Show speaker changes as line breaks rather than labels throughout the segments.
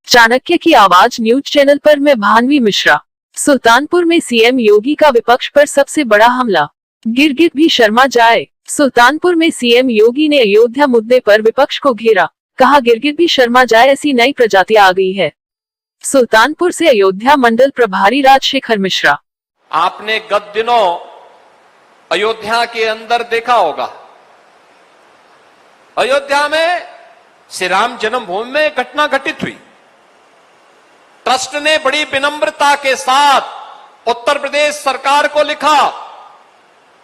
चाणक्य की आवाज news channel पर मैं भानवी मिश्रा। सुल्तानपुर में सीएम योगी का विपक्ष पर सबसे बड़ा हमला, गिरगिट भी शर्मा जाए। सुल्तानपुर में सीएम योगी ने अयोध्या मुद्दे पर विपक्ष को घेरा, कहा गिरगिट भी शर्मा जाए, ऐसी नई प्रजाति आ गई है। सुल्तानपुर से अयोध्या मंडल प्रभारी राजशेखर मिश्रा।
आपने गत दिनों अयोध्या के अंदर देखा होगा, अयोध्या में श्री राम जन्मभूमि में घटना घटित हुई। ट्रस्ट ने बड़ी विनम्रता के साथ उत्तर प्रदेश सरकार को लिखा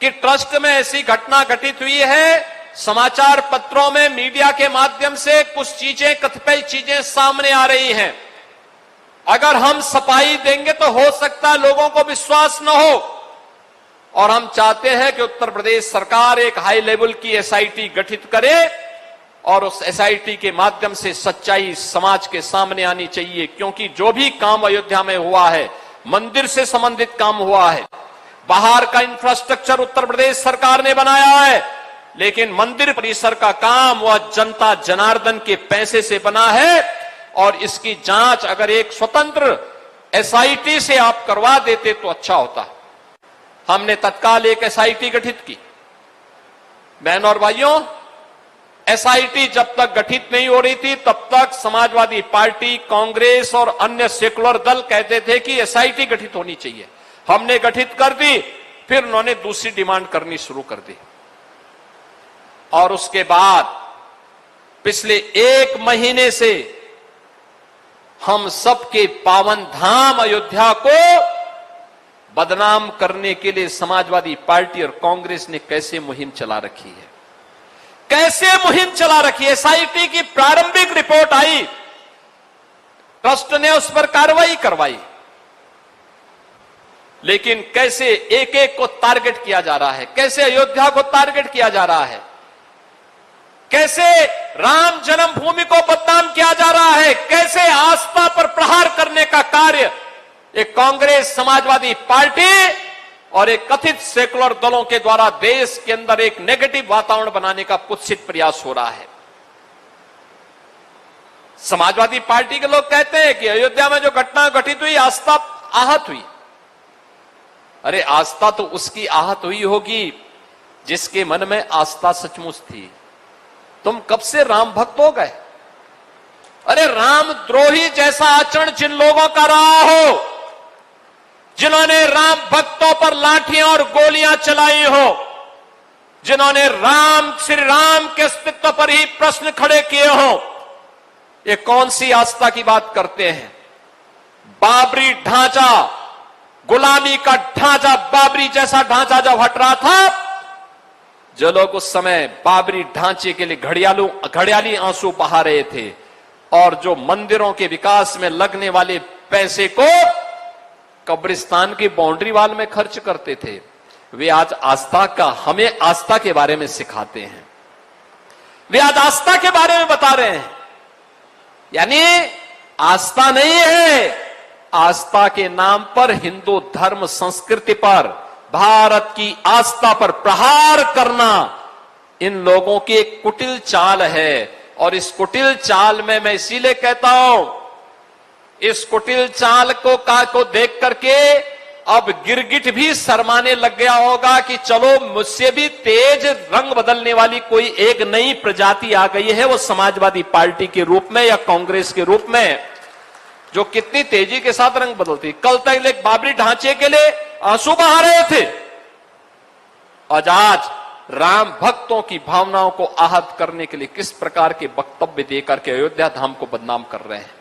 कि ट्रस्ट में ऐसी घटना घटित हुई है, समाचार पत्रों में मीडिया के माध्यम से कुछ चीजें, कतिपय चीजें सामने आ रही हैं। अगर हम सफाई देंगे तो हो सकता है लोगों को विश्वास न हो, और हम चाहते हैं कि उत्तर प्रदेश सरकार एक हाई लेवल की एसआईटी गठित करे और उस एसआईटी के माध्यम से सच्चाई समाज के सामने आनी चाहिए। क्योंकि जो भी काम अयोध्या में हुआ है, मंदिर से संबंधित काम हुआ है, बाहर का इंफ्रास्ट्रक्चर उत्तर प्रदेश सरकार ने बनाया है, लेकिन मंदिर परिसर का काम वह जनता जनार्दन के पैसे से बना है। और इसकी जांच अगर एक स्वतंत्र एसआईटी से आप करवा देते तो अच्छा होता। हमने तत्काल एक एसआईटी गठित की। बहनों और भाइयों, एसआईटी जब तक गठित नहीं हो रही थी तब तक समाजवादी पार्टी, कांग्रेस और अन्य सेकुलर दल कहते थे कि एसआईटी गठित होनी चाहिए। हमने गठित कर दी, फिर उन्होंने दूसरी डिमांड करनी शुरू कर दी। और उसके बाद पिछले एक महीने से हम सबके पावन धाम अयोध्या को बदनाम करने के लिए समाजवादी पार्टी और कांग्रेस ने कैसे मुहिम चला रखी है, कैसे मुहिम चला रखी है। एसआईटी की प्रारंभिक रिपोर्ट आई, ट्रस्ट ने उस पर कार्रवाई करवाई, लेकिन कैसे एक एक को टारगेट किया जा रहा है, कैसे अयोध्या को टारगेट किया जा रहा है, कैसे राम जन्मभूमि को बदनाम किया जा रहा है, कैसे आस्था पर प्रहार करने का कार्य एक कांग्रेस, समाजवादी पार्टी और एक कथित सेकुलर दलों के द्वारा देश के अंदर एक नेगेटिव वातावरण बनाने का कुत्सित प्रयास हो रहा है। समाजवादी पार्टी के लोग कहते हैं कि अयोध्या में जो घटना घटित हुई, आस्था आहत हुई। अरे आस्था तो उसकी आहत हुई होगी जिसके मन में आस्था सचमुच थी। तुम कब से राम भक्त हो गए? अरे राम द्रोही जैसा आचरण जिन लोगों का रहा हो, जिन्होंने राम भक्तों पर लाठियां और गोलियां चलाई हो, जिन्होंने श्री राम के अस्तित्व पर ही प्रश्न खड़े किए हो, ये कौन सी आस्था की बात करते हैं? बाबरी ढांचा, गुलामी का ढांचा, बाबरी जैसा ढांचा जब हट रहा था, जो लोग उस समय बाबरी ढांचे के लिए घड़ियाली आंसू बहा रहे थे और जो मंदिरों के विकास में लगने वाले पैसे को कब्रिस्तान की बाउंड्री वाल में खर्च करते थे, वे आज हमें आस्था के बारे में सिखाते हैं। वे आज आस्था के बारे में बता रहे हैं। यानी आस्था नहीं है, आस्था के नाम पर हिंदू धर्म संस्कृति पर, भारत की आस्था पर प्रहार करना इन लोगों की एक कुटिल चाल है। और इस कुटिल चाल में मैं इसीलिए कहता हूं, इस कुटिल चाल को देख करके अब गिरगिट भी शर्माने लग गया होगा कि चलो मुझसे भी तेज रंग बदलने वाली कोई एक नई प्रजाति आ गई है, वो समाजवादी पार्टी के रूप में या कांग्रेस के रूप में, जो कितनी तेजी के साथ रंग बदलती। कल तक एक बाबरी ढांचे के लिए आंसू बहा रहे थे, आज राम भक्तों की भावनाओं को आहत करने के लिए किस प्रकार के वक्तव्य देकर के अयोध्या धाम को बदनाम कर रहे हैं।